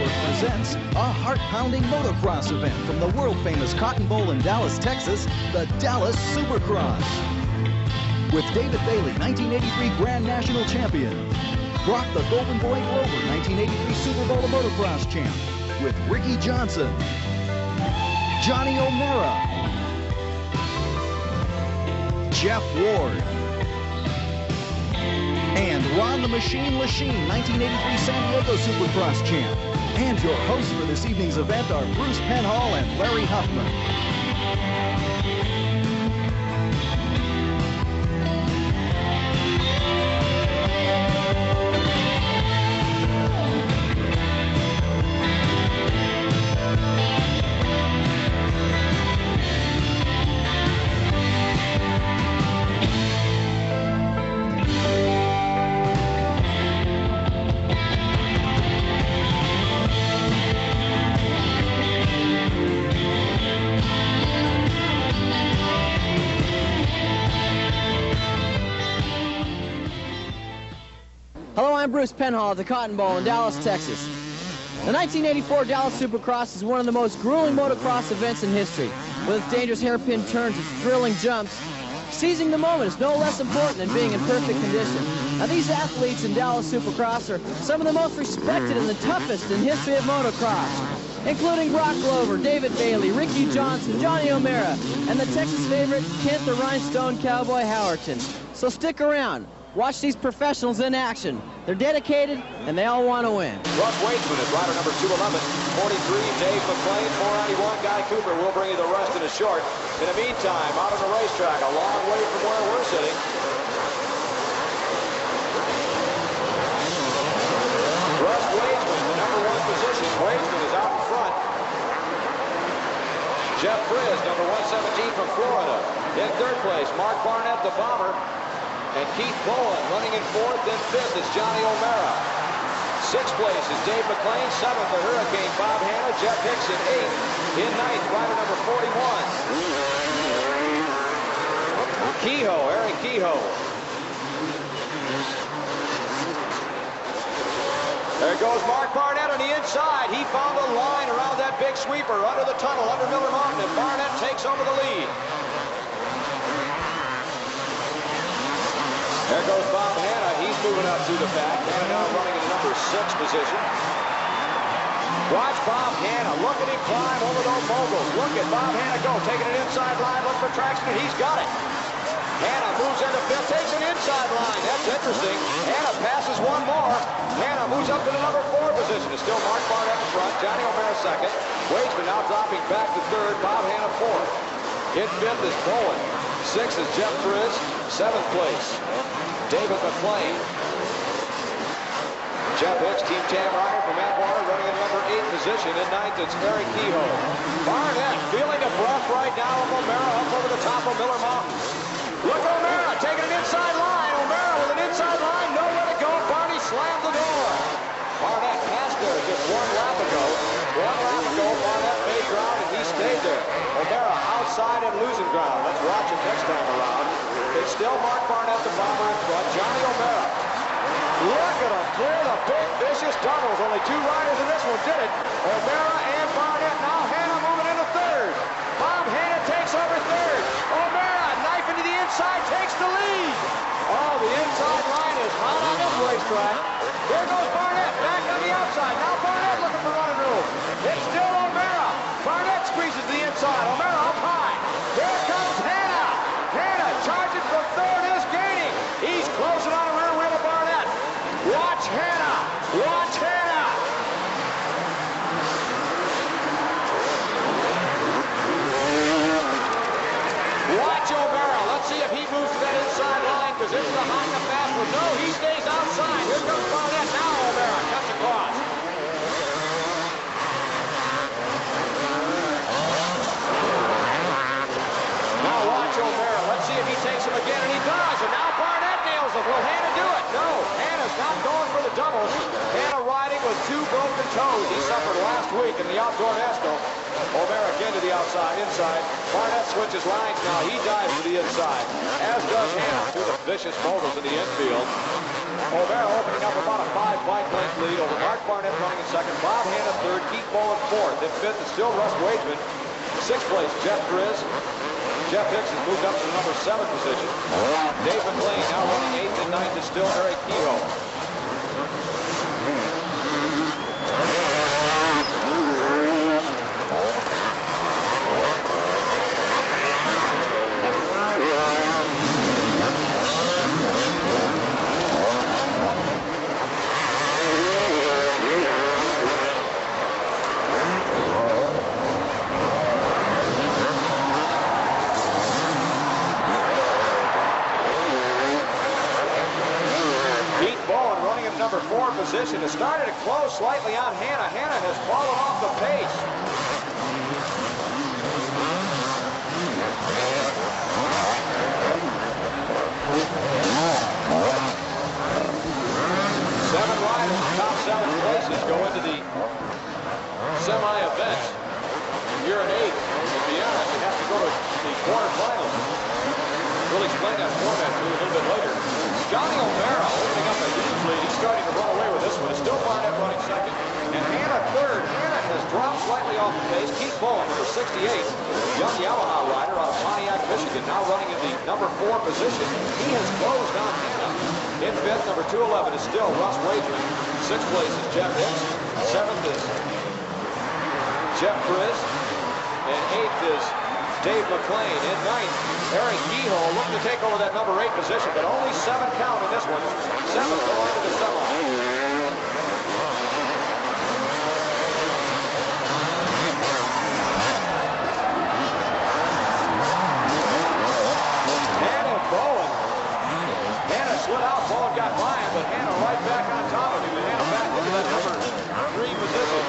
Automotive presents a heart-pounding motocross event from the world-famous Cotton Bowl in Dallas, Texas, the Dallas Supercross. With David Bailey, 1983 Grand National Champion. Brock the Golden Boy Glover, 1983 Super Bowl motocross champ. With Ricky Johnson, Johnny O'Mara, Jeff Ward, and Ron the Machine Lachine, 1983 San Diego Supercross champ. And your hosts for this evening's event are Bruce Penhall and Larry Huffman. Hello, I'm Bruce Penhall at the Cotton Bowl in Dallas, Texas. The 1984 Dallas Supercross is one of the most grueling motocross events in history. With its dangerous hairpin turns, its thrilling jumps, seizing the moment is no less important than being in perfect condition. Now, these athletes in Dallas Supercross are some of the most respected and the toughest in history of motocross, including Brock Glover, David Bailey, Ricky Johnson, Johnny O'Mara, and the Texas favorite, Kent the Rhinestone Cowboy Howerton. So stick around. Watch these professionals in action. They're dedicated, and they all want to win. Russ Waitsman is rider number 211. 43, Dave McClain. 491, Guy Cooper. We'll bring you the rest in a short. In the meantime, out on the racetrack, a long way from where we're sitting. Russ Waitsman, the number 1 position. Waitsman is out in front. Jeff Frizz, number 117 from Florida. In 3rd place, Mark Barnett, the bomber. And Keith Bowen running in 4th. In 5th is Johnny O'Mara. 6th place is Dave McClain. 7th, the Hurricane Bob Hanna. Jeff Hicks in 8th. In 9th, rider number 41. Kehoe, Eric Kehoe. There goes Mark Barnett on the inside. He found a line around that big sweeper under the tunnel, under Miller Mountain, and Barnett takes over the lead. There goes Bob Hanna. He's moving up through the pack. Hanna now running in the number 6 position. Watch Bob Hanna. Look at him climb over those moguls. Look at Bob Hanna go. Taking an inside line. Look for traction, and he's got it. Hanna moves into 5th. Takes an inside line. That's interesting. Hanna passes one more. Hanna moves up to the number 4 position. It's still Mark Barnett in front. Johnny O'Mara 2nd. Waitsman now dropping back to 3rd. Bob Hanna 4th. In 5th is Bowen. 6th is Jeff Frizz. 7th place, David McClain. Jeff Hicks, Team Tam rider from Atwater, running in number 8 position. In 9th, it's Eric Kehoe. Barnett feeling a breath right now of O'Mara up over the top of Miller Mountain. Look, O'Mara taking an inside line. O'Mara with an inside line, nowhere to go. Barney slammed the door. Barnett passed there just 1 lap ago. 1 lap ago, Barnett made ground and he stayed there. O'Mara outside and losing ground. Let's watch it next time around. It's still Mark Barnett, the bomber in front. Johnny O'Mara. Look at him clear the big vicious doubles. Only 2 riders in this one did it. O'Mara and Barnett. Now Hanna moving into 3rd. Bob Hanna takes over 3rd. O'Mara knife into the inside, takes the lead. Oh, the inside line is hot on this racetrack. There goes Barnett back on the outside. Now Barnett looking for running room. It's still O'Mara. Barnett squeezes the inside. O'Mara up high. Here comes Hanna. Hanna charging from 3rd, is gaining. He's closing on the rear wheel of Barnett. Watch Hanna. Watch Hanna. Watch O'Mara. Let's see if he moves to that inside line, because this is a hot and fast one. No, he stays outside. Here comes Barnett. Now O'Mara cuts across. Now watch O'Mara. Let's see if he takes him again, and he does. And now Barnett nails him. Will Hanna do it? No. Hanna's not going for the doubles. Hanna riding with 2 broken toes. He suffered last week in the outdoor national. O'Mara again to the outside, inside. Barnett switches lines now. He dives to the inside, as does Hanna. 2 of the vicious moguls in the infield. O'Mara opening up about a 5-bike length lead over Mark Barnett running in second. Bob Hanna third. Keith Bowen fourth. In fifth is still Russ Wageman. Sixth place, Jeff Grizz. Jeff Hicks has moved up to the number 7 position. Dave McLean now running 8th, and 9th is still Eric Kehoe. Number 4 position. It started to close slightly on Hanna. Hanna has fallen off the pace. 7 riders, top 7 places go into the semi-event. You're an 8th. In Vienna, you have to go to the quarterfinals. We'll explain that format to you a little bit later. Johnny O'Mara opening up a huge lead. He's starting to run away with this one. It's still Barnett running second. And Hanna third. Hanna has dropped slightly off the pace. Keith Bowen, number 68, young Yamaha rider out of Pontiac, Michigan, now running in the number 4 position. He has closed on Hanna. In fifth, number 211 is still Russ Wageman. Sixth place is Jeff Hicks. Seventh is Jeff Grizz. And eighth is Dave McLean. In ninth, Eric Kehoe looking to take over that number 8 position, but only 7 count in this one. 7 go into the semi. Hanna Bowen. Hanna slid out, Bowen got by him, but Hanna right back on top of him, and Hanna back into that number 3 position.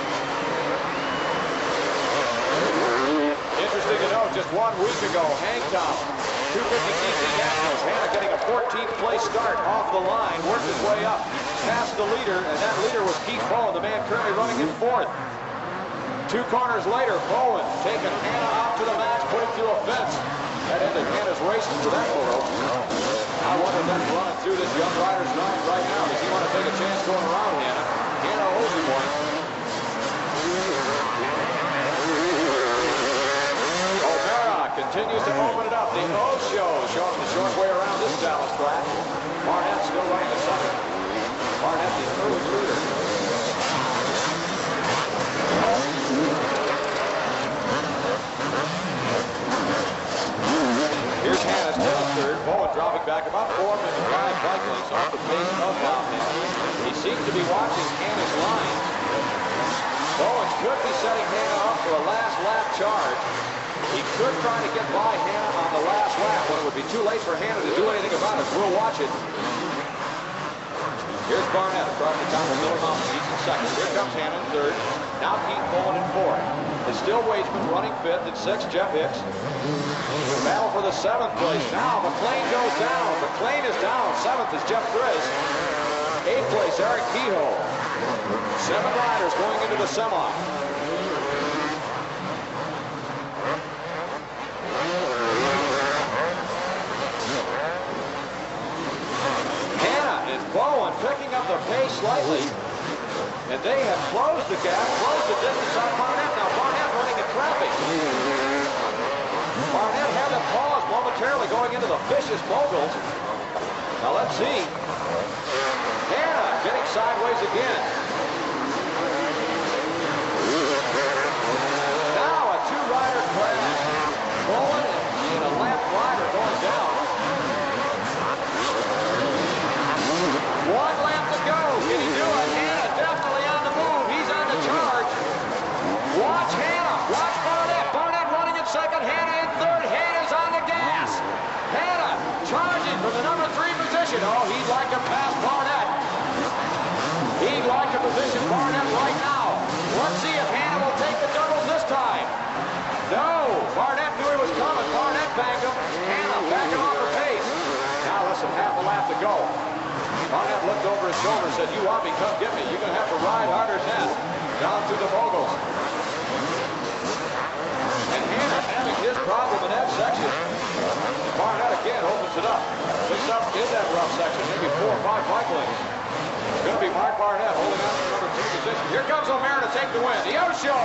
Interesting to note, just 1 week ago, Hangtown, 250cc Nationals, Hanna getting a 14th place start off the line, worked his way up past the leader, and that leader was Keith Bowen, the man currently running in 4th. 2 corners later, Bowen taking Hanna out to the max, putting through a fence. That ended Hanna's race for that photo. I wonder if that's running through this young rider's mind right now. Does he want to take a chance going around Hanna? Hanna owes him one. Continues to open it up. The O show showing the short way around this Dallas track. Barnett still running the second. Barnett the early leader. Here's Hanna still third. Bowen dropping back about 4 minutes, 5 bike lengths off the pace of Bob Hanna. He seems to be watching Hanna's line. Bowen could be setting Hanna up for a last lap charge. He could try to get by Hanna on the last lap, but it would be too late for Hanna to do anything about it. We'll watch it. Here's Barnett across the top of Miller Mountain. He's in second. Here comes Hanna in third. Now Keith Bowen in 4th. It's still Wageman running 5th. At 6th, Jeff Hicks. Battle for the 7th place. Now McLean goes down. McLean is down. 7th is Jeff Grizz. 8th place, Eric Kehoe. 7 riders going into the semi. Bowen picking up the pace slightly, and they have closed the gap, closed the distance on Barnett. Now Barnett running in traffic. Barnett had to pause momentarily going into the vicious moguls. Now let's see. Hanna getting sideways again. Now a 2-rider crash. Bowen and a lap rider going down. 1 lap to go. Can he do it? Hanna definitely on the move. He's on the charge. Watch Hanna. Watch Barnett. Barnett running in second. Hanna in third. Hanna's on the gas. Hanna charging from the number 3 position. Oh, he'd like to pass Barnett. He'd like to position Barnett right now. Let's see if Hanna will take the doubles this time. No. Barnett knew he was coming. Barnett backed him. Hanna backing off the pace. Now listen, half a lap to go. Barnett looked over his shoulder and said, "You want me? Come get me. You're going to have to ride harder than that." Down through the moguls. And Hanna having his problem in that section. Barnett again opens it up. 6 up in that rough section. Maybe 4 or 5 bike lengths. It's going to be Mark Barnett holding on to the number 2 position. Here comes O'Mara to take the win. The Osho!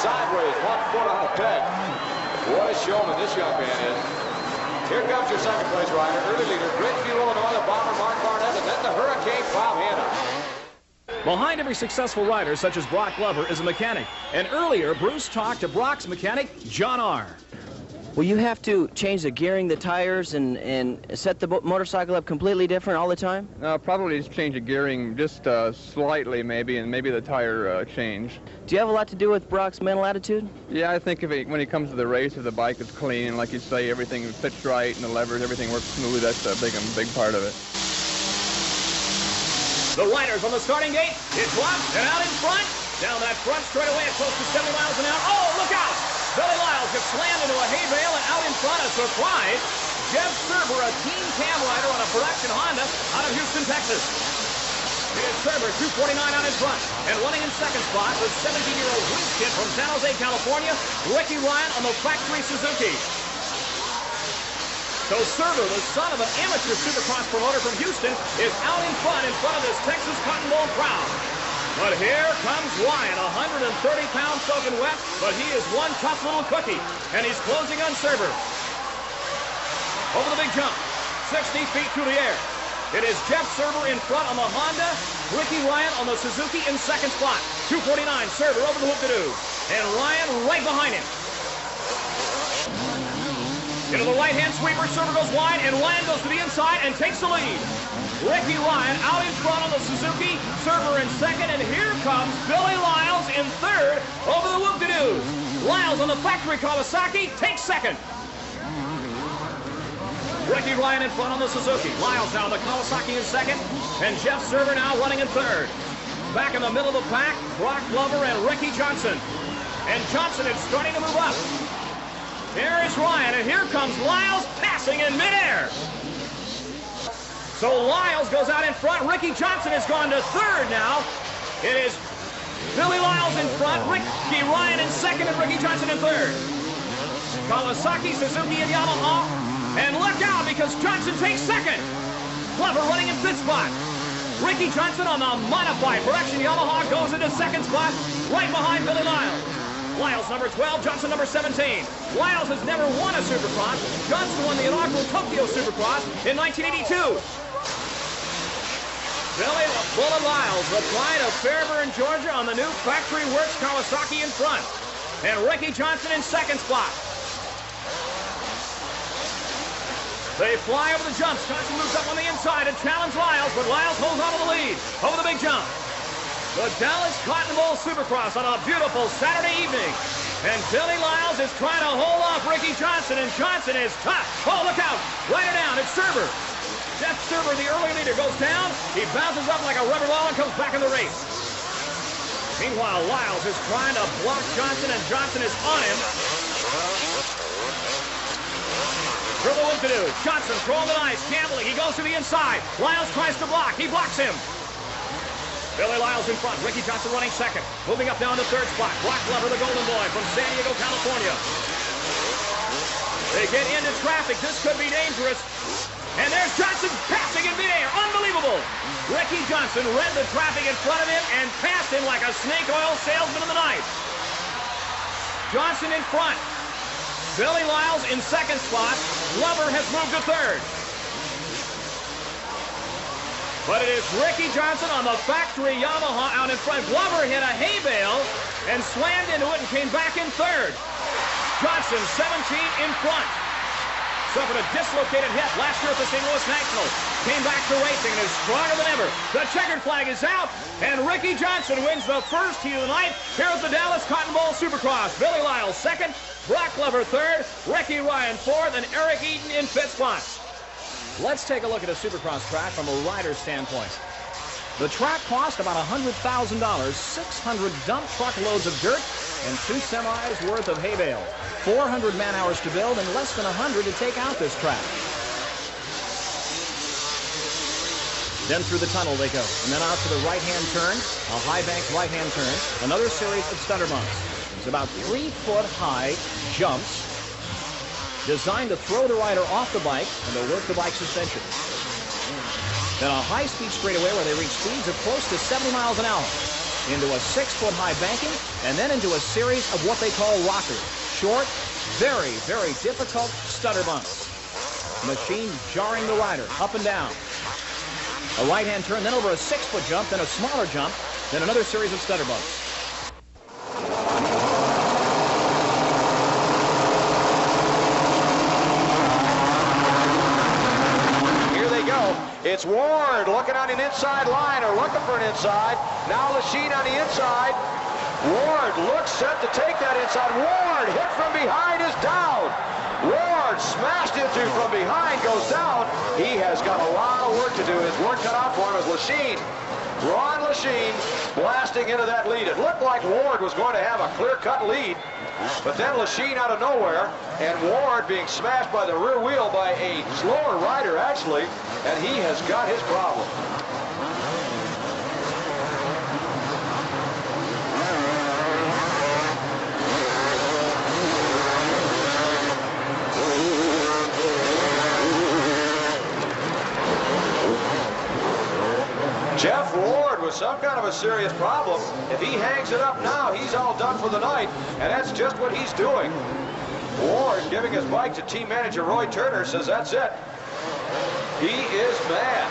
Sideways, 1 foot on the peg. What a showman this young man is. Here comes your second place rider, early leader, Greenview, Illinois, the bomber Mark Barnett, and then the Hurricane Bob Hanna. Behind every successful rider, such as Brock Glover, is a mechanic. And earlier, Bruce talked to Brock's mechanic, John R. Will you have to change the gearing, the tires, and set the motorcycle up completely different all the time? Probably just change the gearing just slightly, maybe, and maybe the tire change. Do you have a lot to do with Brock's mental attitude? Yeah, I think when he comes to the race, if the bike is clean, and like you say, everything fits right, and the levers, everything works smooth, that's a big part of it. The riders on the starting gate. It's one, and out in front. Down that front straightaway at close to 70 miles an hour. Oh, look out! Billy Lyles gets slammed into a hay bale, and out in front, a surprise. Jeff Serber, a team cam rider on a production Honda out of Houston, Texas. Here's Serber, 249 out in front. And running in second spot was 17-year-old Winston from San Jose, California, Ricky Ryan on the factory Suzuki. So Serber, the son of an amateur Supercross promoter from Houston, is out in front of this Texas Cotton Bowl crowd. But here comes Ryan, 130 pounds soaking wet, but he is one tough little cookie, and he's closing on Serber. Over the big jump, 60 feet through the air. It is Jeff Serber in front on the Honda, Ricky Ryan on the Suzuki in second spot. 249, Serber over the hoop-de-doo, and Ryan right behind him. Into the right-hand sweeper, Serber goes wide, and Ryan goes to the inside and takes the lead. Ricky Ryan out in front on the Suzuki, Serber in second, and here comes Billy Lyles in third over the whoop-de-doos. Lyles on the factory Kawasaki takes second. Ricky Ryan in front on the Suzuki. Lyles now on the Kawasaki in second, and Jeff Serber now running in third. Back in the middle of the pack, Brock Glover and Ricky Johnson. And Johnson is starting to move up. Here is Ryan, and here comes Lyles passing in midair. So Lyles goes out in front. Ricky Johnson has gone to third now. It is Billy Lyles in front, Ricky Ryan in second, and Ricky Johnson in third. Kawasaki, Suzuki, and Yamaha. And look out, because Johnson takes second. Glover running in fifth spot. Ricky Johnson on the modified production Yamaha goes into second spot, right behind Billy Lyles. Lyles number 12, Johnson number 17. Lyles has never won a Supercross. Johnson won the inaugural Tokyo Supercross in 1982. Billy Bullet Lyles, the pride of Fairburn, Georgia, on the new Factory Works Kawasaki in front. And Ricky Johnson in second spot. They fly over the jumps. Johnson moves up on the inside and challenges Lyles, but Lyles holds on to the lead over the big jump. The Dallas Cotton Bowl Supercross on a beautiful Saturday evening. And Billy Lyles is trying to hold off Ricky Johnson, and Johnson is tough. Oh, look out. Right her down. It's Serber. Jeff Serber, the early leader, goes down. He bounces up like a rubber ball and comes back in the race. Meanwhile, Lyles is trying to block Johnson, and Johnson is on him. For the whoop-de-doo. Johnson throwing the ice, gambling. He goes to the inside. Lyles tries to block. He blocks him. Billy Lyles in front. Ricky Johnson running second. Moving up down to third spot. Brock Glover, the Golden Boy from San Diego, California. They get into traffic. This could be dangerous. And there's Johnson passing in midair. Unbelievable. Ricky Johnson read the traffic in front of him and passed him like a snake oil salesman in the night. Johnson in front. Billy Lyles in second spot. Glover has moved to third. But it is Ricky Johnson on the factory Yamaha out in front. Glover hit a hay bale and slammed into it and came back in third. Johnson, 17 in front. Suffered a dislocated hip last year at the St. Louis National. Came back to racing and is stronger than ever. The checkered flag is out, and Ricky Johnson wins the first heat of the night here at the Dallas Cotton Bowl Supercross. Billy Lyles second, Brock Glover third, Ricky Ryan fourth, and Eric Eaton in fifth spot. Let's take a look at a Supercross track from a rider's standpoint. The track cost about $100,000, 600 dump truck loads of dirt, and 2 semis worth of hay bale. 400 man-hours to build and less than 100 to take out this track. Then through the tunnel they go, and then out to the right-hand turn, a high bank right-hand turn, another series of stutter bumps. It's about 3-foot high jumps. designed to throw the rider off the bike and to work the bike suspension. Then a high-speed straightaway where they reach speeds of close to 70 miles an hour, into a 6-foot-high banking, and then into a series of what they call rockers. Short, very, very difficult stutter bumps. Machine jarring the rider up and down. A right-hand turn, then over a 6-foot jump, then a smaller jump, then another series of stutter bumps. It's Ward looking on an inside line, or looking for an inside. Now Lachine on the inside. Ward looks set to take that inside. Ward hit from behind is down. Ward smashed into from behind, goes down. He has got a lot of work to do. His work cut out for him as Lachine. Ron Lachine blasting into that lead. It looked like Ward was going to have a clear-cut lead, but then Lachine out of nowhere, and Ward being smashed by the rear wheel by a slower rider, actually, and he has got his problem. Jeff Ward with some kind of a serious problem. If he hangs it up now, he's all done for the night, and that's just what he's doing. Ward giving his bike to team manager Roy Turner, says that's it. He is mad.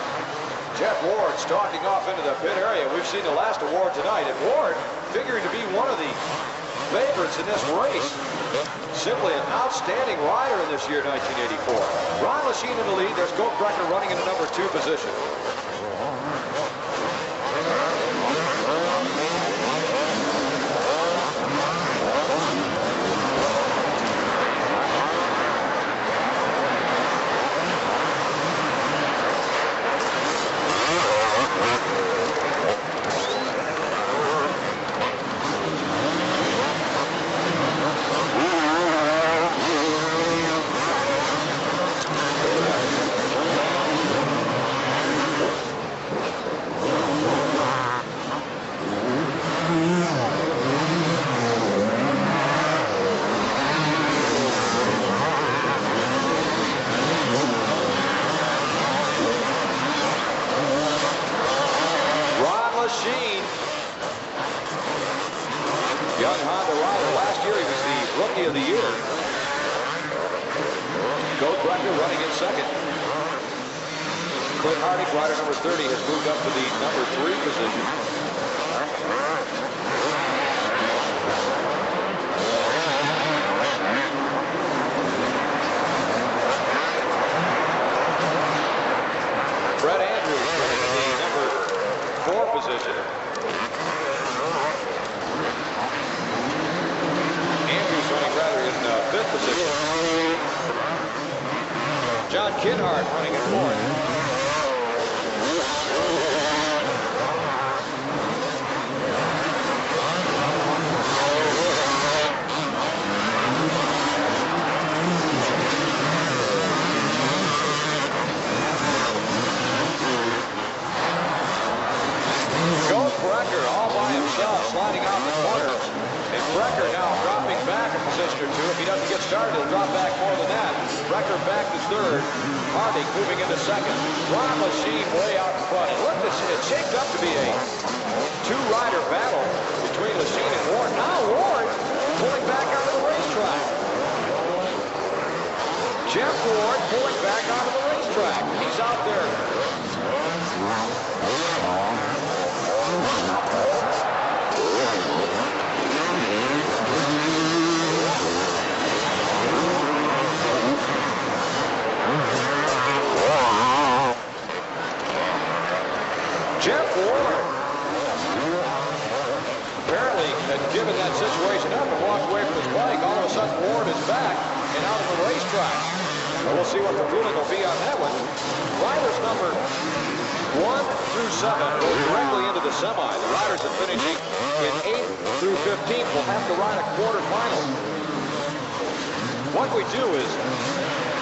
Jeff Ward stalking off into the pit area. We've seen the last award tonight, and Ward figuring to be one of the favorites in this race. Simply an outstanding rider in this year, 1984. Ron Lachine in the lead. There's Goat Brecker running in the number 2 position. Young Honda rider. Last year he was the Rookie of the Year. Goat Brecker running in second. Clint Hardy, rider number 30, has moved up to the number 3 position. Brett Andrews running in the number 4 position. Running rather in 5th position. John Kinhart running in 4th. Goat Brecker all by himself, sliding out the corner. And Brecker now dropping back a position or 2. If he doesn't get started, he'll drop back more than that. Brecker back to 3rd. Harding moving into 2nd. Ron Lachine way out in front. And look, it's shaped up to be a 2-rider battle between Lachine and Ward. Now Ward pulling back onto the racetrack. Jeff Ward pulling back onto the racetrack. He's out there. Jeff Ward apparently had given that situation up and walked away from his bike. All of a sudden, Ward is back and out of the racetrack. So we'll see what the ruling will be on that one. Riders number 1 through 7 go directly into the semi. The riders are finishing in 8th through 15th will have to ride a quarterfinal. What we do is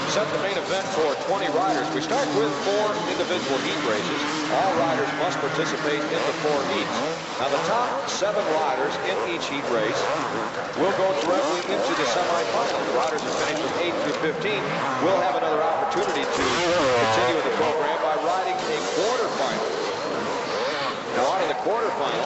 set the main event for 20 riders. We start with 4 individual heat races. All riders must participate in the 4 heats. Now, the top 7 riders in each heat race will go directly into the semifinals. The riders who finish from 8 through 15 will have another opportunity to continue in the program by riding a quarterfinal. Now, on in the quarterfinal,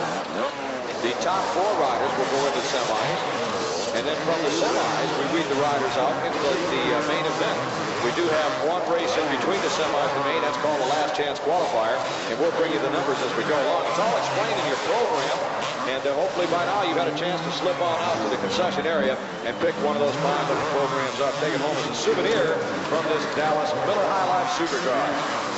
the top 4 riders will go into semis. And then from the semis, we weed the riders out into the main event. We do have 1 race in between the semis and the main. That's called the last chance qualifier. And we'll bring you the numbers as we go along. It's all explained in your program. And hopefully by now you've had a chance to slip on out to the concession area and pick one of those 5 little programs up. Take it home as a souvenir from this Dallas Miller High Life Supercross.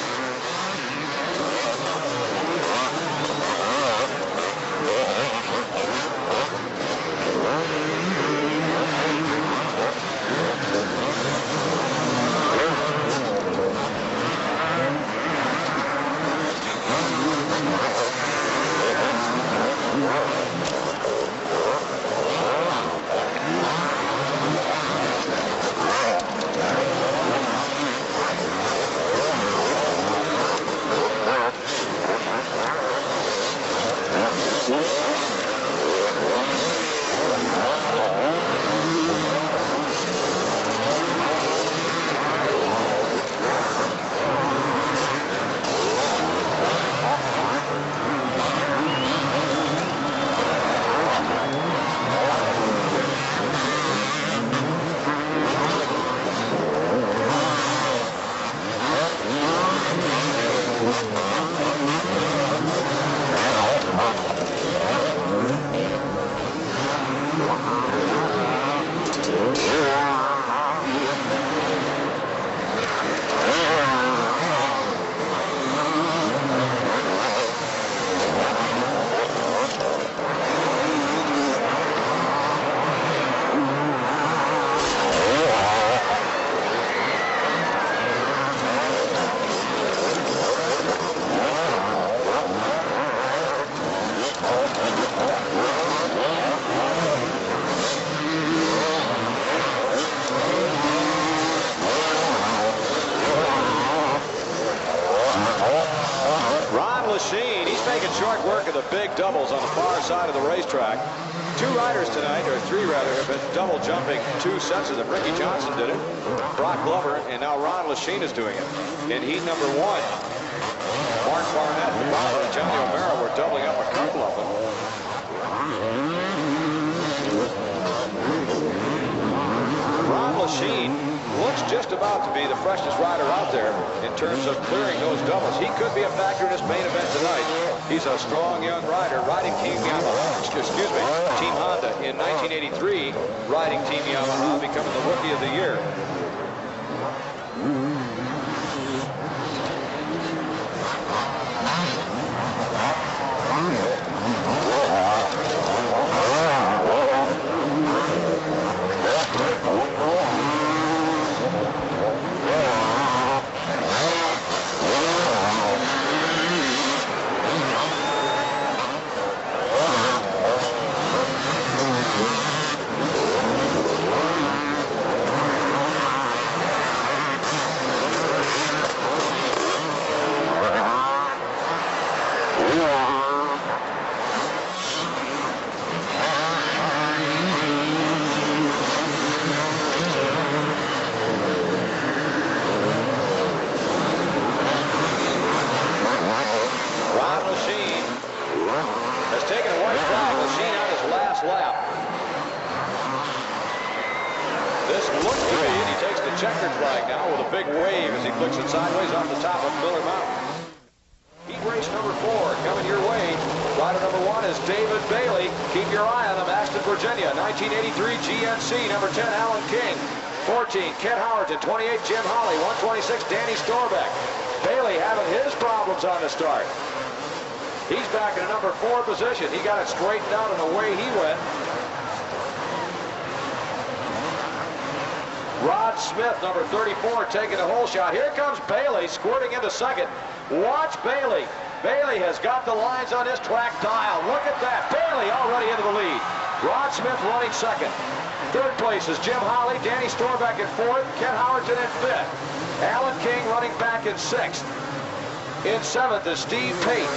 Short work of the big doubles on the far side of the racetrack. 2 riders tonight, or 3 rather, have been double jumping 2 sets of them. Ricky Johnson did it, Brock Glover, and now Ron Lachine is doing it. In heat number 1, Mark Barnett, DeBala, and Johnny O'Mara were doubling up a couple of them. Ron Lachine looks just about to be the freshest rider out there in terms of clearing those doubles. He could be a factor in this main event tonight. He's a strong young rider riding Team Yamaha, Team Honda in 1983, riding Team Yamaha, becoming the Rookie of the Year. Checkered flag now with a big wave as he flicks it sideways off the top of Miller Mountain. Heat race number 4 coming your way. Rider number 1 is David Bailey. Keep your eye on him, Ashton, Virginia. 1983 GNC, number 10, Alan King. 14, Ken Howerton. 28, Jim Holly. 126, Danny Storbeck. Bailey having his problems on the start. He's back in a number 4 position. He got it straightened out and away he went. Rod Smith, number 34, taking a hole shot. Here comes Bailey, squirting into second. Watch Bailey. Bailey has got the lines on his track dial. Look at that. Bailey already into the lead. Rod Smith running second. Third place is Jim Holly, Danny Storbeck in fourth, Ken Howerton in fifth. Alan King running back in sixth. In seventh is Steve Pate.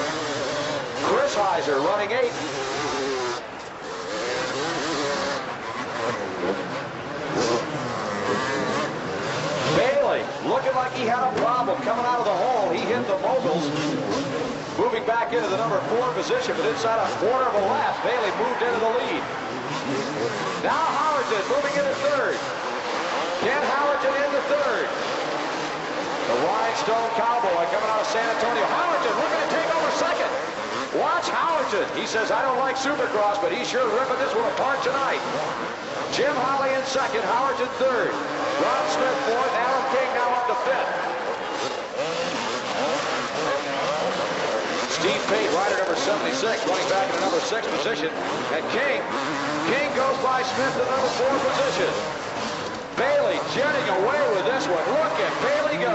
Chris Heiser running eighth. Bailey looking like he had a problem coming out of the hole. He hit the moguls. Moving back into the number 4 position, but inside a quarter of a lap, Bailey moved into the lead. Now Howerton moving into third. Ken Howerton into third. The Rhinestone Cowboy coming out of San Antonio. Howerton looking to take over second. Watch Howerton. He says, I don't like Supercross, but he's sure ripping this one apart tonight. Jim Holly in second, Howerton third. Ron Smith fourth, Alan King now up to fifth. Steve Pate, rider number 76, running back in the number 6 position. And King goes by Smith in the number 4 position. Bailey jetting away with this one. Look at Bailey go.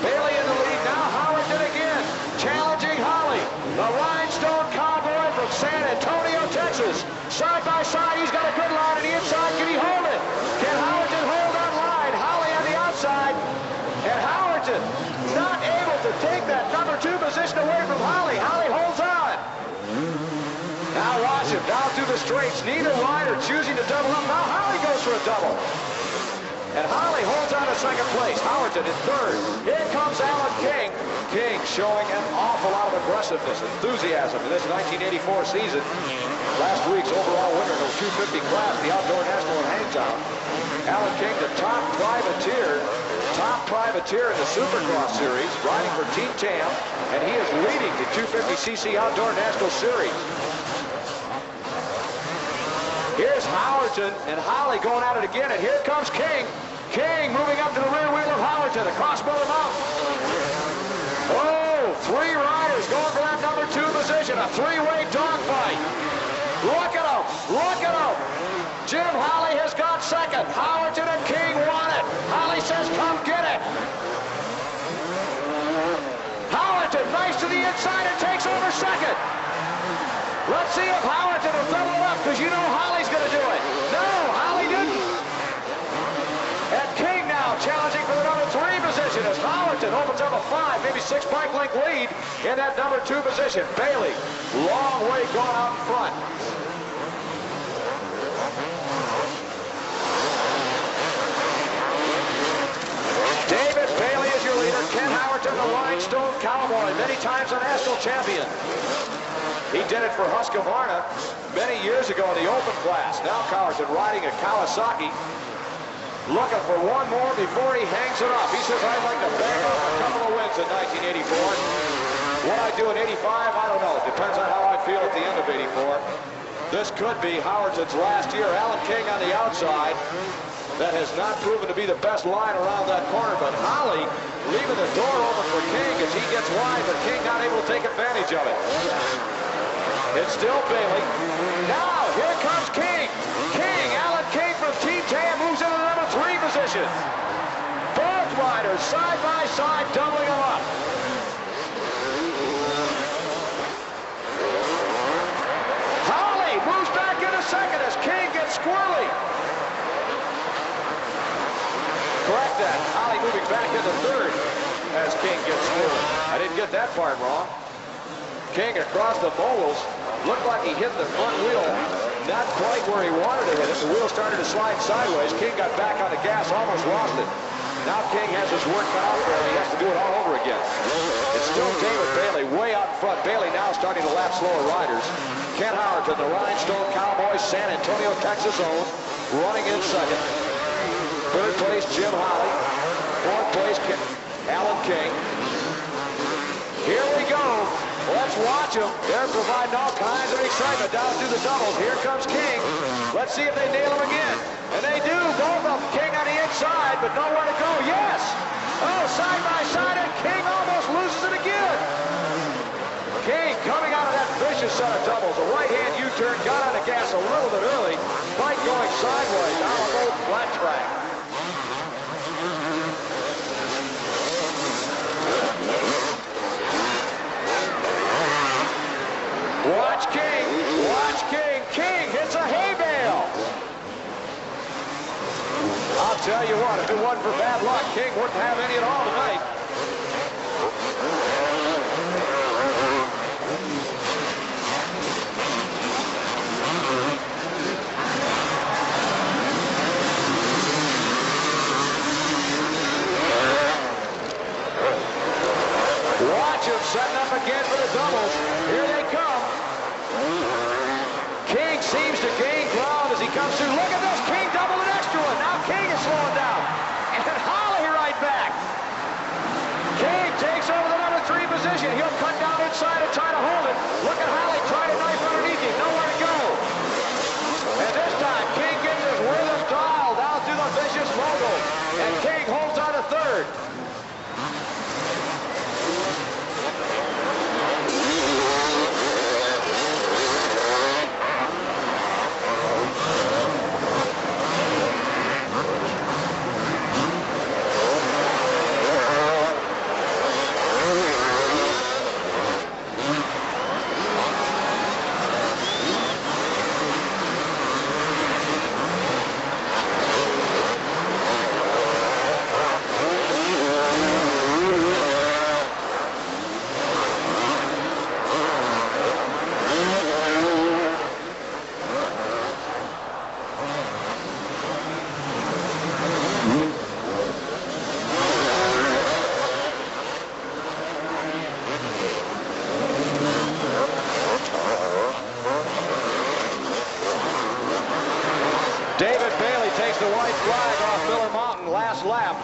Bailey in the lead now. Howerton again, challenging Holly. The Rhinestone Cowboy from San Antonio, Texas. Side by side, he's got a good line on the inside. Can he hold it? Can Howerton hold that line? Holly on the outside. And Howerton not able to take that number 2 position away from Holly. Holly holds on. Now watch him down through the straights. Neither rider choosing to double up. Now Holly goes for a double. And Holly holds on to second place. Howerton in third. Here comes Alan King. King showing an awful lot of aggressiveness, enthusiasm in this 1984 season. Last week's overall winner in the 250 class, the Outdoor National in Hangtown. Alan King, the top privateer in the Supercross series, riding for Team Tam, and he is leading the 250cc Outdoor National Series. Here's Howerton and Holly going at it again, and here comes King. King moving up to the rear wheel of Howerton across Miller Mountain. Oh, 3 riders going for that number 2 position, a 3-way dogfight. Look at him, look at him. Jim Holly has got second. Howerton and King won it. Holly says, come get it. Howerton nice to the inside and takes over second. Let's see if Howerton will double it up, because you know Holly's going to do it. No, Holly didn't. And King now challenging for the number 3 position as Howerton opens up a 5, maybe 6 bike length lead in that number 2 position. Bailey, long way going out in front. David Bailey is your leader. Ken Howerton, the Rhinestone Cowboy, many times a national champion. He did it for Husqvarna many years ago in the open class. Now Howerton riding a Kawasaki, looking for one more before he hangs it up. He says, I'd like to bang off a couple of wins in 1984. What I do in 85, I don't know. It depends on how I feel at the end of 84. This could be Howerton's last year. Alan King on the outside. That has not proven to be the best line around that corner, but Holly leaving the door open for King as he gets wide, but King not able to take advantage of it. It's still Bailey. Now, here comes King. King, Alan King from Team Tam moves into the number 3 position. Both riders side by side, doubling them up. Holly moves back into second as King gets squirrely. Correct that. Holly moving back into third as King gets squirrely. I didn't get that part wrong. King across the moguls. Looked like he hit the front wheel, not quite where he wanted to hit it. The wheel started to slide sideways. King got back on the gas, almost lost it. Now King has his work cut out for him. He has to do it all over again. It's still David Bailey way out in front. Bailey now starting to lap slower riders. Ken Howerton, the Rhinestone Cowboys, San Antonio, Texas owned, running in second. Third place, Jim Holly. Fourth place, Alan King. Here we go. Let's watch them. They're providing all kinds of excitement down through the doubles. Here comes King. Let's see if they nail him again. And they do. Both of them. King on the inside, but nowhere to go. Yes! Oh, side by side, and King almost loses it again. King coming out of that vicious set of doubles. A right-hand U-turn, got on the gas a little bit early. Bike going sideways down an old flat track. Watch King. Watch King. King hits a hay bale. I'll tell you what, if it wasn't for bad luck, King wouldn't have any at all tonight. Watch him setting up again for the doubles. Here they come. King seems to gain ground as he comes through. Look at this. King double an extra one. Now King is slowing down. And Holly right back. King takes over the number 3 position. He'll cut down inside and try to hold it. Look at Holly trying to knife underneath him. Nowhere to go. And this time, King gets his rhythm dialed down through the vicious mogul. And King holds on to 3rd. David Bailey takes the white flag off Miller Mountain last lap.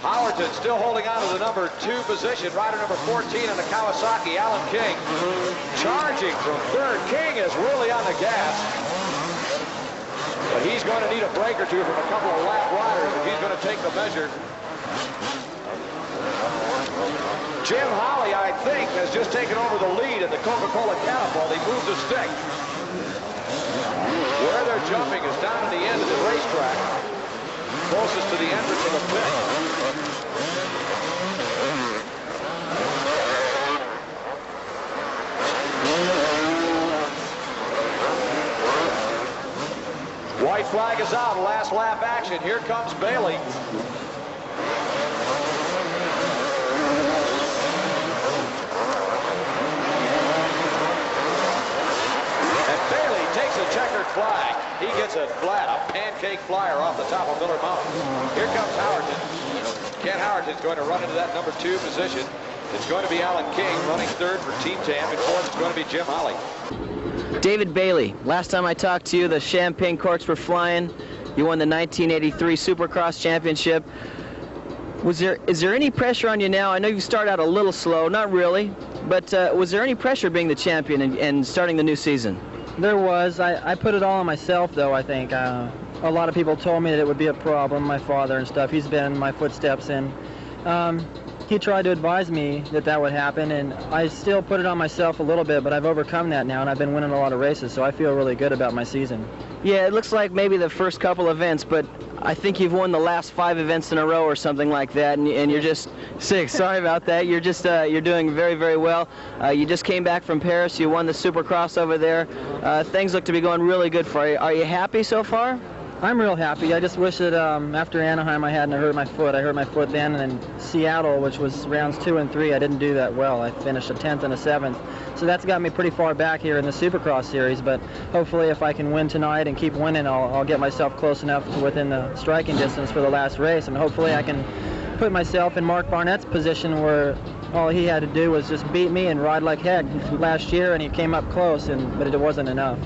Howerton still holding on to the number 2 position. Rider number 14 on the Kawasaki, Alan King. Charging from 3rd. King is really on the gas. But he's going to need a break or two from a couple of lap riders if he's going to take the measure. Jim Holly, I think, has just taken over the lead in the Coca-Cola catapult. He moves the stick. Where they're jumping is down at the end of the racetrack, closest to the entrance of the pit. White flag is out, last lap action. Here comes Bailey. Takes a checkered flag. He gets a pancake flyer off the top of Miller Mountain. Here comes Howerton. Ken Howerton's going to run into that number 2 position. It's going to be Alan King running 3rd for Team Tam, and 4th is going to be Jim Holly. David Bailey, last time I talked to you, the champagne corks were flying. You won the 1983 Supercross Championship. Is there any pressure on you now? I know you started out a little slow, not really, but was there any pressure being the champion and starting the new season? There was. I put it all on myself, though, I think. A lot of people told me that it would be a problem, my father and stuff. He's been in my footsteps, and he tried to advise me that that would happen, and I still put it on myself a little bit, but I've overcome that now, and I've been winning a lot of races, so I feel really good about my season. Yeah, it looks like maybe the first couple events, but I think you've won the last 5 events in a row or something like that, and you're just 6. Sorry about that. You're just you're doing very, very well. You just came back from Paris. You won the Supercross over there. Things look to be going really good for you. Are you happy so far? I'm real happy. I just wish that after Anaheim I hadn't hurt my foot. I hurt my foot then, and in Seattle, which was rounds 2 and 3, I didn't do that well. I finished a 10th and a 7th. So that's got me pretty far back here in the Supercross series, but hopefully if I can win tonight and keep winning, I'll get myself close enough to within the striking distance for the last race, and hopefully I can put myself in Mark Barnett's position where all he had to do was just beat me and ride like heck last year, and he came up close, but it wasn't enough.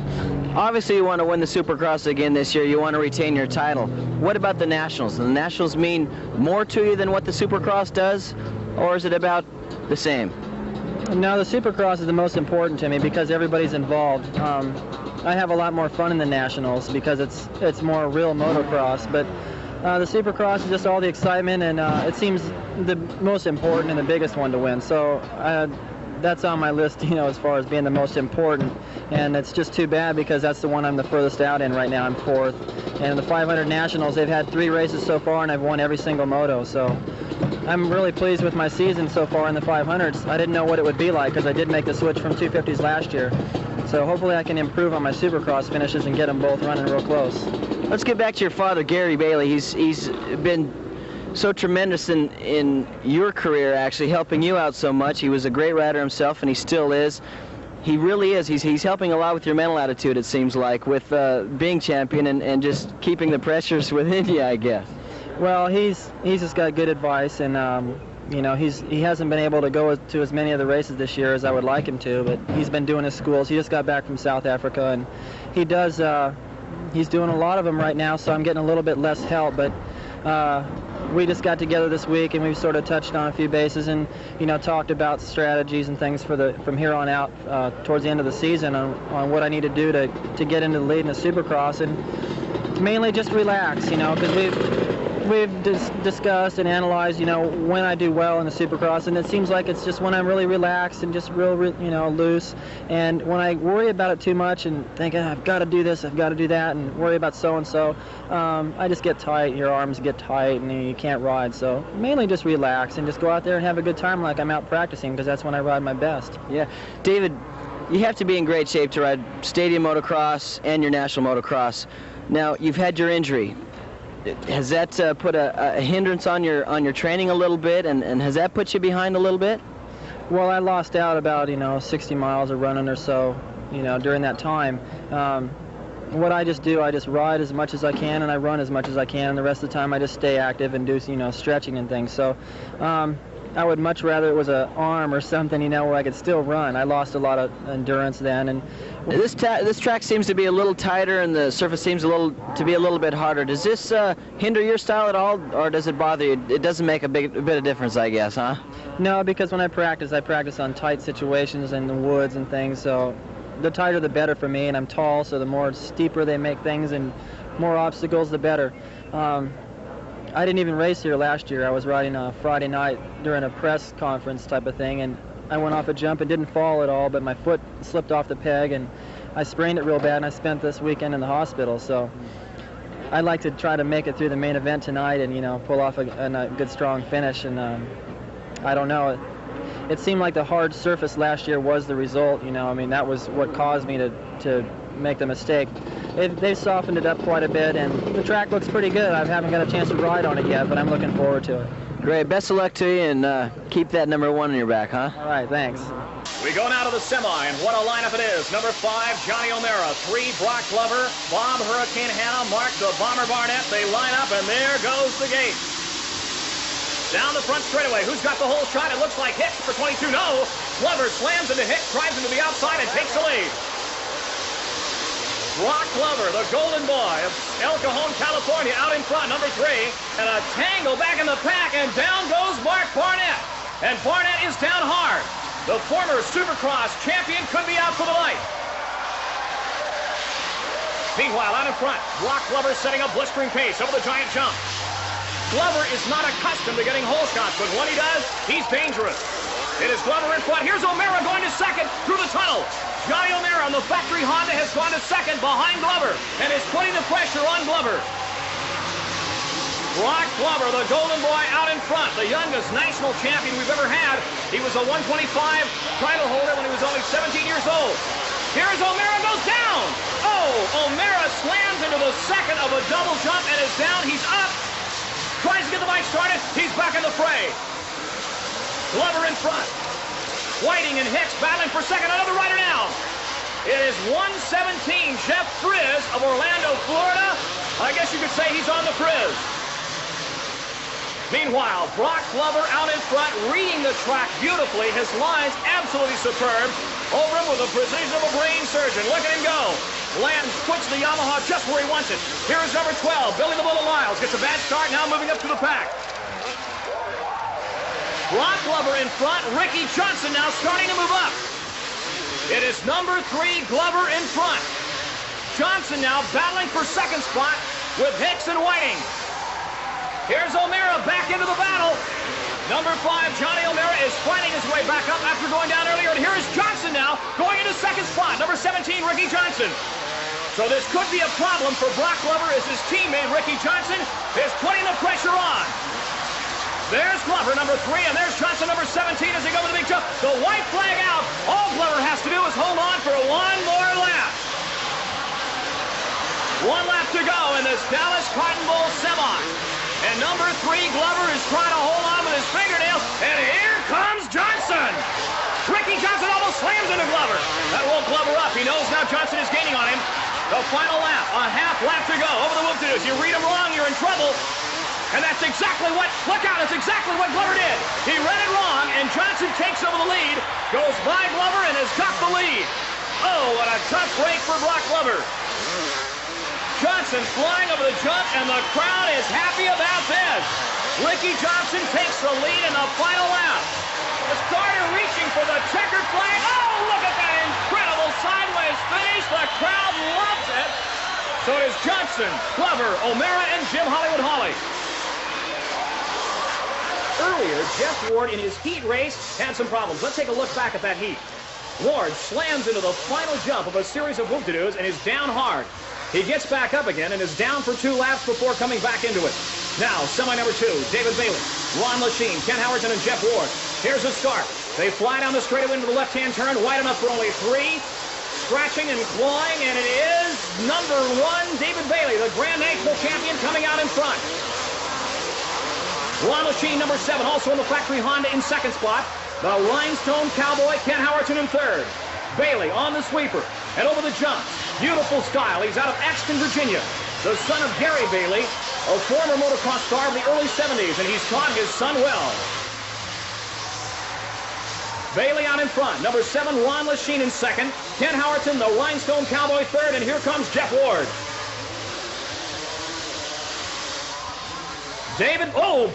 Obviously, you want to win the Supercross again this year. You want to retain your title. What about the Nationals? Do the Nationals mean more to you than what the Supercross does, or is it about the same? No, the Supercross is the most important to me because everybody's involved. I have a lot more fun in the Nationals because it's more real motocross, but the Supercross is just all the excitement, and it seems the most important and the biggest one to win. So that's on my list, as far as being the most important. And it's just too bad because that's the one I'm the furthest out in right now. I'm 4th. And in the 500 Nationals, they've had 3 races so far, and I've won every single moto. So I'm really pleased with my season so far in the 500s. I didn't know what it would be like because I did make the switch from 250s last year. So hopefully I can improve on my Supercross finishes and get them both running real close. Let's get back to your father, Gary Bailey. He's been so tremendous in your career, actually, helping you out so much. He was a great rider himself, and he still is. He really is. He's helping a lot with your mental attitude, it seems like, with being champion and just keeping the pressures within you, I guess. Well, he's just got good advice, and you know, he hasn't been able to go to as many of the races this year as I would like him to, but he's been doing his schools. He just got back from South Africa, and he does. He's doing a lot of them right now, so I'm getting a little bit less help, but we just got together this week and we've sort of touched on a few bases and, you know, talked about strategies and things for from here on out towards the end of the season on what I need to do to get into the lead in the Supercross, and mainly just relax, you know, because we've discussed and analyzed, you know, when I do well in the Supercross, and it seems like it's just when I'm really relaxed and just real you know, loose. And when I worry about it too much and think, I've got to do this, I've got to do that, and worry about so-and-so, I just get tight, your arms get tight, and you can't ride. So mainly just relax and just go out there and have a good time like I'm out practicing, because that's when I ride my best. Yeah. David, you have to be in great shape to ride stadium motocross and your national motocross. Now, you've had your injury. Has that put a hindrance on your training a little bit, and has that put you behind a little bit? Well, I lost out about, you know, 60 miles of running or so, you know, during that time. What I just do, I just ride as much as I can and I run as much as I can, and the rest of the time I just stay active and do, you know, stretching and things. So I would much rather it was an arm or something, you know, where I could still run. I lost a lot of endurance then. And this track seems to be a little tighter and the surface seems to be a little bit harder. Does this hinder your style at all, or does it bother you? It doesn't make a bit of difference, I guess, huh? No, because when I practice on tight situations in the woods and things, so the tighter the better for me, and I'm tall, so the more steeper they make things and more obstacles, the better. I didn't even race here last year. I was riding a Friday night during a press conference type of thing, and I went off a jump and didn't fall at all, but my foot slipped off the peg and I sprained it real bad, and I spent this weekend in the hospital. So I'd like to try to make it through the main event tonight and, you know, pull off a good strong finish. And I don't know. It seemed like the hard surface last year was the result, you know. I mean, that was what caused me to make the mistake. They've softened it up quite a bit, and the track looks pretty good. I haven't got a chance to ride on it yet, but I'm looking forward to it. Great. Best of luck to you, and keep that number 1 on your back, huh? All right, thanks. We go now to the semi, and what a lineup it is. Number 5, Johnny O'Mara. 3, Brock Glover. Bob Hurricane Hanna. Mark the Bomber Barnett. They line up, and there goes the gate. Down the front straightaway. Who's got the whole shot? It looks like Hicks for 22. No. Glover slams into Hicks, drives him to the outside, and takes the lead. Brock Glover, the golden boy of El Cajon, California, out in front, number 3. And a tangle back in the pack, and down goes Mark Barnett. And Barnett is down hard. The former Supercross champion could be out for the light. Meanwhile, out in front, Brock Glover setting a blistering pace over the giant jump. Glover is not accustomed to getting hole shots, but when he does, he's dangerous. It is Glover in front. Here's O'Mara going to second through the tunnel. Johnny O'Mara on the factory Honda has gone to second behind Glover and is putting the pressure on Glover. Brock Glover, the golden boy, out in front, the youngest national champion we've ever had. He was a 125 title holder when he was only 17 years old. Here's O'Mara, goes down. Oh, O'Mara slams into the second of a double jump and is down. He's up. Tries to get the bike started. He's back in the fray. Glover in front. Whiting and Hicks battling for second. Another rider now. It is 117, Jeff Frizz of Orlando, Florida. I guess you could say he's on the Frizz. Meanwhile, Brock Glover out in front, reading the track beautifully. His lines absolutely superb. Over him with the precision of a brain surgeon. Look at him go. Lands, puts the Yamaha just where he wants it. Here is number 12, Billy the Bullet Lyles. Gets a bad start, now moving up to the pack. Brock Glover in front. Ricky Johnson now starting to move up. It is number 3, Glover in front. Johnson now battling for second spot with Hicks and Whiting. Here's O'Mara back into the battle. Number 5, Johnny O'Mara, is fighting his way back up after going down earlier. And here is Johnson now going into second spot. Number 17, Ricky Johnson. So this could be a problem for Brock Glover as his teammate Ricky Johnson is putting the pressure on. There's Glover, number 3, and there's Johnson, number 17, as they go with the big jump. The white flag out. All Glover has to do is hold on for one more lap. 1 lap to go in this Dallas Cotton Bowl semi. And number 3, Glover, is trying to hold on with his fingernails. And here comes Johnson. Ricky Johnson almost slams into Glover. That woke Glover up. He knows now Johnson is gaining on him. The final lap, a half lap to go over the whoop-de-doos. You read him wrong, you're in trouble. And that's exactly what, look out, that's exactly what Glover did. He read it wrong, and Johnson takes over the lead, goes by Glover, and has got the lead. Oh, what a tough break for Brock Glover. Johnson flying over the jump, and the crowd is happy about this. Ricky Johnson takes the lead in the final lap. The starter reaching for the checkered flag. Oh, look at that incredible sideways finish. The crowd loves it. So does Johnson, Glover, O'Mara, and Jim Hollywood Holly. Earlier, Jeff Ward in his heat race had some problems. Let's take a look back at that heat. Ward slams into the final jump of a series of whoop-de-doos and is down hard. He gets back up again and is down for 2 laps before coming back into it. Now, semi number 2, David Bailey, Ron Lachine, Ken Howerton, and Jeff Ward. Here's the start. They fly down the straightaway into the left-hand turn, wide enough for only 3. Scratching and clawing, and it is number 1, David Bailey, the Grand National champion, coming out in front. Ron Lachine, number 7, also in the factory Honda in second spot. The Rhinestone Cowboy, Ken Howerton, in third. Bailey on the sweeper and over the jump. Beautiful style. He's out of Axton, Virginia. The son of Gary Bailey, a former motocross star of the early 70s, and he's taught his son well. Bailey out in front. Number 7, Ron Lachine in second. Ken Howerton, the Rhinestone Cowboy, third. And here comes Jeff Ward.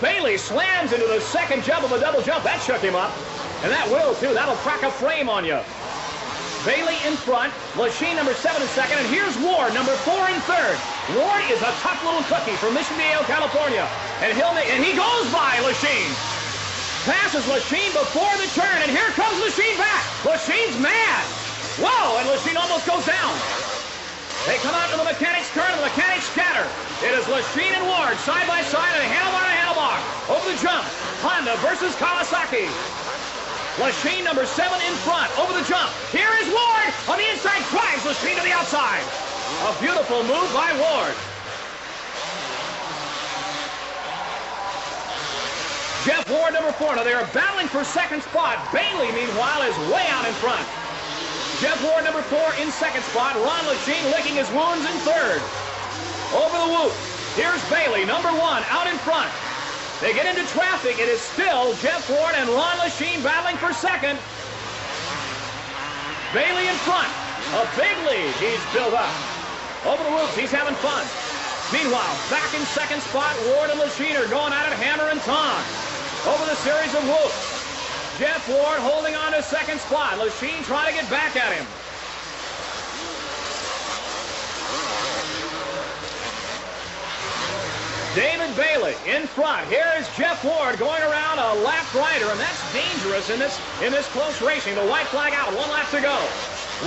Bailey slams into the second jump of a double jump. That shook him up. And that will, too. That'll crack a frame on you. Bailey in front. Lachine, number 7, in second. And here's Ward, number 4, in third. Ward is a tough little cookie from Mission Viejo, California. And he goes by Lachine. Passes Lachine before the turn, and here comes Lachine back. Lachine's mad. Whoa, and Lachine almost goes down. They come out to the mechanics' turn, and the mechanics scatter. It is Lachine and Ward side by side, and handlebar to handlebar. Over the jump, Honda versus Kawasaki. Lachine, number 7, in front, over the jump. Here is Ward on the inside, drives Lachine to the outside. A beautiful move by Ward. Jeff Ward, number 4. Now they are battling for second spot. Bailey, meanwhile, is way out in front. Jeff Ward, number 4, in second spot. Ron Lachine licking his wounds in third. Over the whoop. Here's Bailey, number 1, out in front. They get into traffic. It is still Jeff Ward and Ron Lachine battling for second. Bailey in front. A big lead he's built up. Over the whoops, he's having fun. Meanwhile, back in second spot, Ward and Lachine are going at it hammer and tong. Over the series of whoops. Jeff Ward holding on to second spot. Lachine trying to get back at him. David Bailey in front. Here is Jeff Ward going around a lap rider, and that's dangerous in this close racing. The white flag out, 1 lap to go.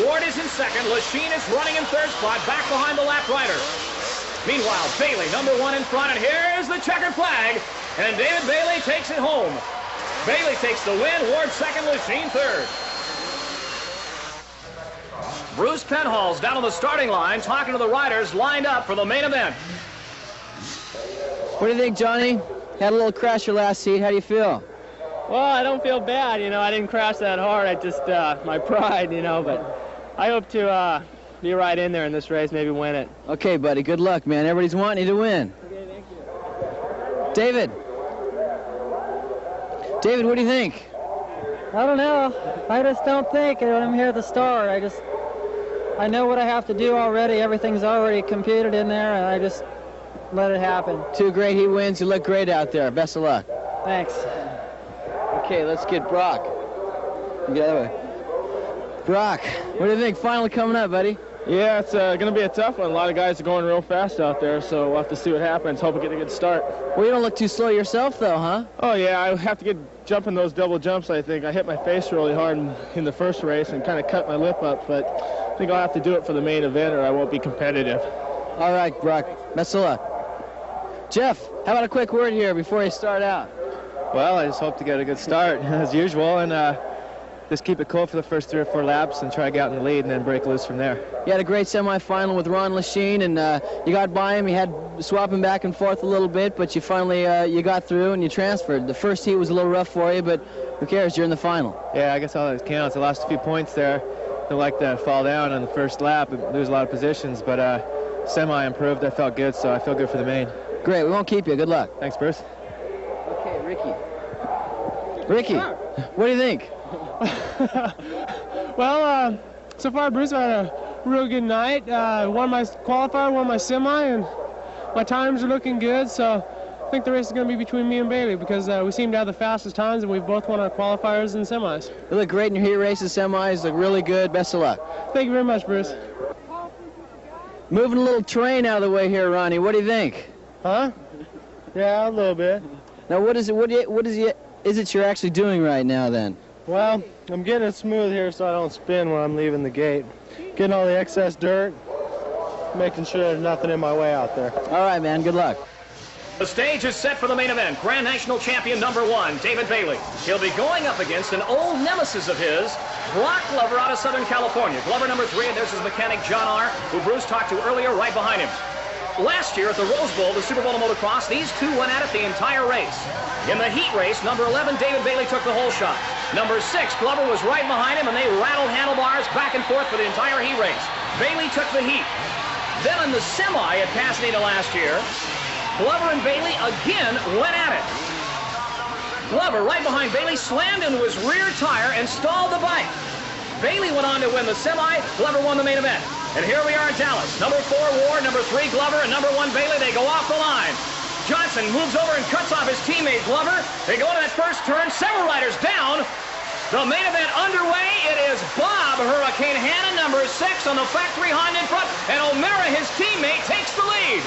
Ward is in second. Lachine is running in third spot, back behind the lap rider. Meanwhile, Bailey, number 1, in front, and here's the checkered flag, and David Bailey takes it home. Bailey takes the win, Ward second, Lachine third. Bruce Penhall's down on the starting line, talking to the riders lined up for the main event. What do you think, Johnny? Had a little crash your last heat. How do you feel? Well, I don't feel bad. I didn't crash that hard. I just, my pride, but I hope to be right in there in this race, maybe win it. Okay, buddy. Good luck, man. Everybody's wanting you to win. Okay, thank you. David. David, what do you think? I don't know. I just don't think when I'm here at the start. I know what I have to do already. Everything's already computed in there, and I just let it happen. 2 great heat wins. You look great out there. Best of luck. Thanks. Okay, let's get Brock. Get the other way. Brock, what do you think? Finally coming up, buddy. Yeah, it's going to be a tough one. A lot of guys are going real fast out there, so we'll have to see what happens. Hope we get a good start. Well, you don't look too slow yourself, though, huh? Oh, yeah, I have to get jumping those double jumps, I think. I hit my face really hard in the first race and kind of cut my lip up, but I think I'll have to do it for the main event or I won't be competitive. All right, Brock. Best of luck. Jeff, how about a quick word here before you start out? Well, I just hope to get a good start, as usual, and just keep it cool for the first 3 or 4 laps and try to get out in the lead and then break loose from there. You had a great semifinal with Ron Lachine, and you got by him. You had swapping back and forth a little bit, but you finally you got through and you transferred. The first heat was a little rough for you, but who cares? You're in the final. Yeah, I guess all that counts. I lost a few points there. Don't like to fall down on the first lap and lose a lot of positions, but semi improved. I felt good, so I feel good for the main. Great. We won't keep you. Good luck. Thanks, Bruce. Okay, Ricky. Ricky, what do you think? Well, so far, Bruce, I had a real good night. Won my qualifier, won my semi, and my times are looking good. So I think the race is going to be between me and Bailey because we seem to have the fastest times, and we've both won our qualifiers and semis. You look great in your heat races, semis. Look really good. Best of luck. Thank you very much, Bruce. Moving a little terrain out of the way here, Ronnie. What do you think? Huh? Yeah, a little bit. Now, what is it you're actually doing right now, then? Well, I'm getting it smooth here so I don't spin when I'm leaving the gate. Getting all the excess dirt, making sure there's nothing in my way out there. All right, man. Good luck. The stage is set for the main event. Grand National Champion #1, David Bailey. He'll be going up against an old nemesis of his, Brock Glover out of Southern California. Glover #3, and there's his mechanic, John R., who Bruce talked to earlier right behind him. Last year at the Rose Bowl, the Super Bowl of motocross, these two went at it the entire race. In the heat race, #11, David Bailey took the whole shot. #6, Glover was right behind him, and they rattled handlebars back and forth for the entire heat race. Bailey took the heat. Then in the semi at Pasadena last year, Glover and Bailey again went at it. Glover, right behind Bailey, slammed into his rear tire and stalled the bike. Bailey went on to win the semi. Glover won the main event. And here we are in Dallas. #4, Ward, #3, Glover, and #1, Bailey. They go off the line. Johnson moves over and cuts off his teammate, Glover. They go into that first turn. Several riders down. The main event underway. It is Bob Hurricane Hanna, #6, on the factory Honda in front. And O'Mara, his teammate, takes the lead.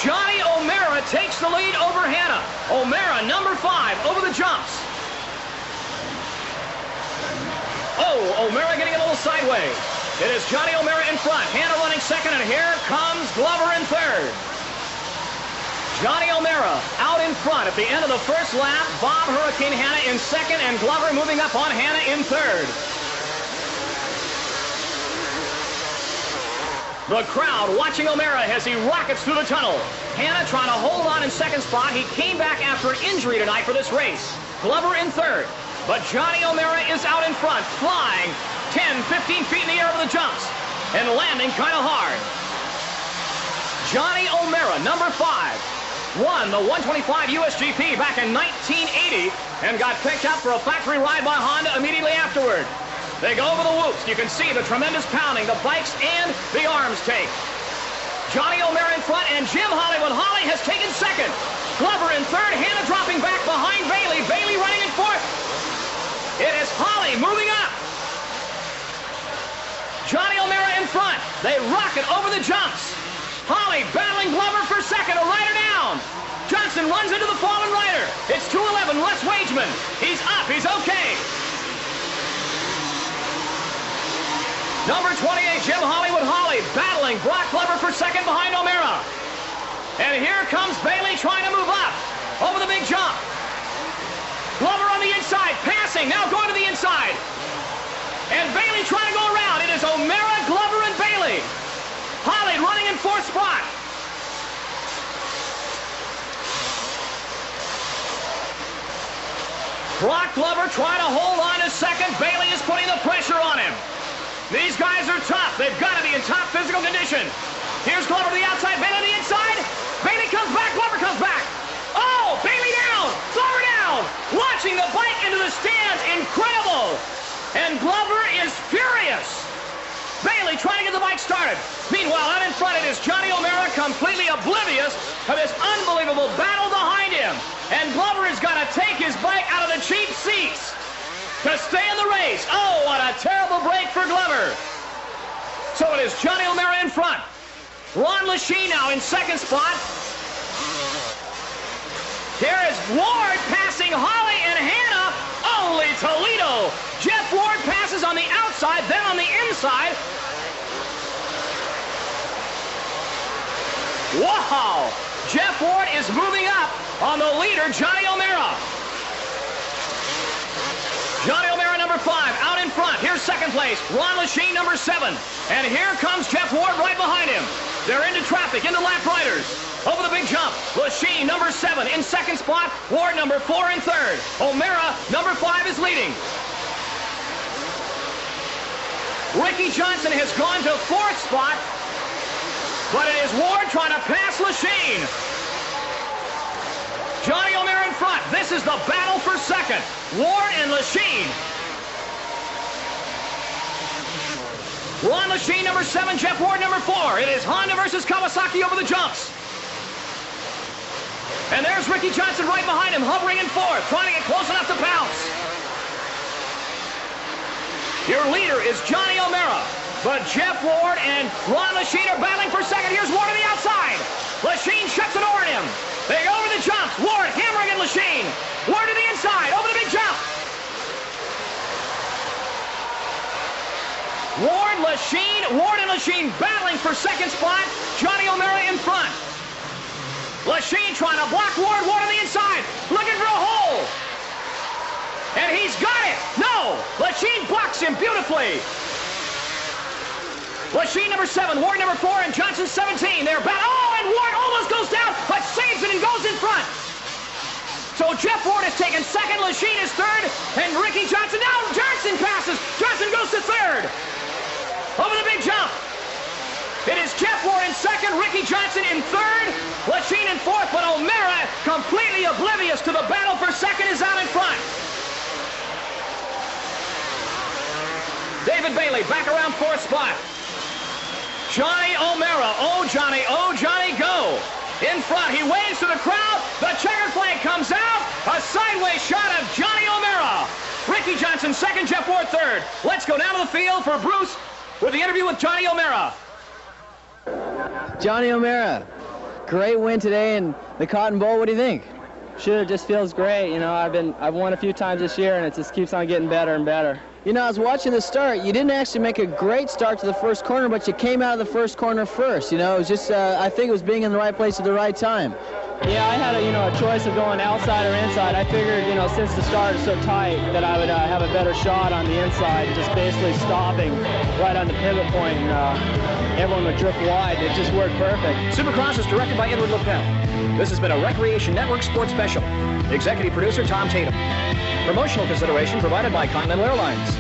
Johnny O'Mara takes the lead over Hanna. O'Mara, #5, over the jumps. Oh, O'Mara getting a little sideways. It is Johnny O'Mara in front. Hanna running second, and here comes Glover in third. Johnny O'Mara out in front at the end of the first lap. Bob Hurricane Hanna in second, and Glover moving up on Hanna in third. The crowd watching O'Mara as he rockets through the tunnel. Hanna trying to hold on in second spot. He came back after an injury tonight for this race. Glover in third. But Johnny O'Mara is out in front, flying 10, 15 feet in the air over the jumps and landing kind of hard. Johnny O'Mara, #5, won the 125 USGP back in 1980 and got picked up for a factory ride by Honda immediately afterward. They go over the whoops. You can see the tremendous pounding the bikes and the arms take. Johnny O'Mara in front, and Jim Hollywood Holly has taken second. Glover in third, Hanna dropping back behind Bailey. Bailey running in fourth. It is Holly moving up. Johnny O'Mara in front. They rocket over the jumps. Holly battling Glover for second, a rider down. Johnson runs into the fallen rider. It's 211, Les Wageman. He's up, he's okay. #28, Jim Hollywood Holly battling Brock Glover for second behind O'Mara. And here comes Bailey trying to move up over the big jump. Glover on the inside, passing, now going to the inside. And Bailey trying to go around. It is O'Mara, Glover, and Bailey. Holly running in fourth spot. Brock Glover trying to hold on to second. Bailey is putting the pressure on him. These guys are tough. They've got to be in top physical condition. Here's Glover to the outside, Bailey to the inside. Bailey comes back, Glover comes back. Oh, Bailey down, Glover down. Launching the bike into the stands, incredible. And Glover is furious. Bailey trying to get the bike started. Meanwhile, out in front it is Johnny O'Mara, completely oblivious of this unbelievable battle behind him. And Glover has got to take his bike out of the cheap seats to stay in the race. Oh, what a terrible break for Glover. So it is Johnny O'Mara in front. Ron Lachine now in second spot. Here is Ward passing Holly and Hanna. Only Toledo. Jeff Ward passes on the outside, then on the inside. Wow! Jeff Ward is moving up on the leader, Johnny O'Mara. 5 out in front. Here's second place, Ron Lachine, number 7. And here comes Jeff Ward right behind him. They're into traffic, into lap riders. Over the big jump, Lachine, number 7, in second spot. Ward, number 4, in third. O'Mara, number 5, is leading. Ricky Johnson has gone to 4th spot, but it is Ward trying to pass Lachine. Johnny O'Mara in front. This is the battle for second. Ward and Lachine. Ron Lachine, number 7, Jeff Ward, number 4. It is Honda versus Kawasaki over the jumps. And there's Ricky Johnson right behind him, hovering in 4th, trying to get close enough to pounce. Your leader is Johnny O'Mara, but Jeff Ward and Ron Lachine are battling for second. Here's Ward on the outside. Lachine shuts the door on him. They go over the jumps. Ward hammering at Lachine. Ward to the inside, over the big jump. Ward and Lachine battling for second spot. Johnny O'Mara in front. Lachine trying to block Ward. Ward on the inside, looking for a hole. And he's got it. No, Lachine blocks him beautifully. Lachine, number 7, Ward, number 4, and Johnson, 17. They're back. Oh, and Ward almost goes down, but saves it and goes in front. So Jeff Ward has taken second. Lachine is third, and Ricky Johnson. Now Johnson passes. Johnson goes to third. Over the big jump. It is Jeff Ward in second, Ricky Johnson in third, Lachine in 4th, but O'Mara, completely oblivious to the battle for second, is out in front. David Bailey back around 4th spot. Johnny O'Mara, oh Johnny, go. In front, he waves to the crowd. The checkered flag comes out. A sideways shot of Johnny O'Mara. Ricky Johnson second, Jeff Ward third. Let's go down to the field for Bruce with the interview with Johnny O'Mara. Johnny O'Mara, great win today in the Cotton Bowl. What do you think? Sure, it just feels great. You know, I've won a few times this year, and it just keeps on getting better and better. You know, I was watching the start. You didn't actually make a great start to the first corner, but you came out of the first corner first. You know, it was just, I think it was being in the right place at the right time. Yeah, I had a choice of going outside or inside. I figured, since the start is so tight, that I would have a better shot on the inside, just basically stopping right on the pivot point, and everyone would drift wide. It just worked perfect. Supercross is directed by Edward Lapel. This has been a Recreation Network Sports Special. Executive producer Tom Tatum. Promotional consideration provided by Continental Airlines.